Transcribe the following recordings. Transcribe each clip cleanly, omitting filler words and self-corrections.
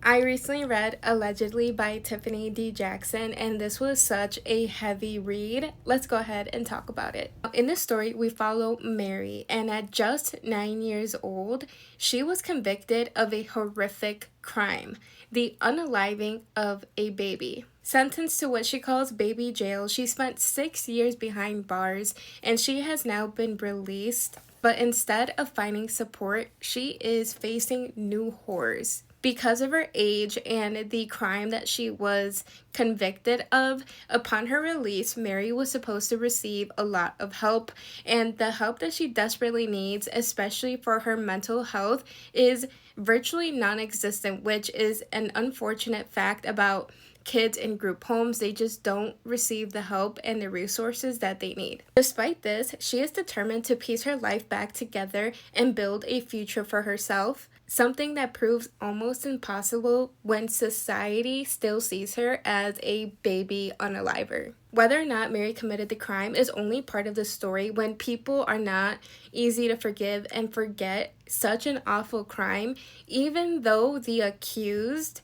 I recently read Allegedly by Tiffany D. Jackson, and this was such a heavy read. Let's go ahead and talk about it. In this story, we follow Mary, and at just 9 years old, she was convicted of a horrific crime, the unaliving of a baby. Sentenced to what she calls baby jail, she spent 6 years behind bars, and she has now been released. But instead of finding support, she is facing new horrors. Because of her age and the crime that she was convicted of, upon her release, Mary was supposed to receive a lot of help, and the help that she desperately needs, especially for her mental health, is virtually non-existent, which is an unfortunate fact about kids in group homes. They just don't receive the help and the resources that they need. Despite this, she is determined to piece her life back together and build a future for herself, something that proves almost impossible when society still sees her as a baby unaliver. Whether or not Mary committed the crime is only part of the story when people are not easy to forgive and forget such an awful crime, even though the accused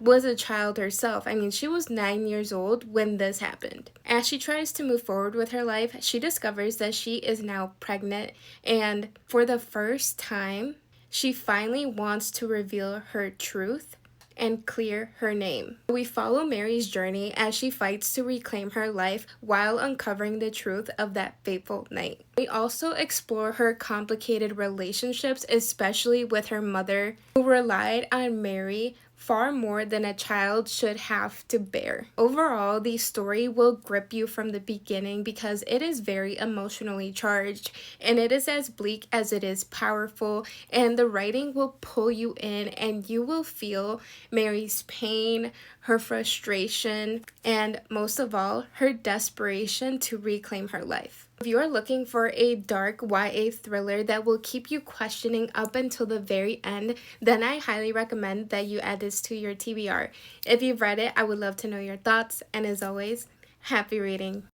was a child herself. I mean, she was 9 years old when this happened. As she tries to move forward with her life, she discovers that she is now pregnant, and for the first time, she finally wants to reveal her truth and clear her name. We follow Mary's journey as she fights to reclaim her life while uncovering the truth of that fateful night. We also explore her complicated relationships, especially with her mother, who relied on Mary far more than a child should have to bear. Overall, the story will grip you from the beginning because it is very emotionally charged, and it is as bleak as it is powerful, and the writing will pull you in and you will feel Mary's pain, her frustration, and most of all, her desperation to reclaim her life. If you are looking for a dark YA thriller that will keep you questioning up until the very end, then I highly recommend that you add this to your TBR. If you've read it, I would love to know your thoughts, and as always, happy reading.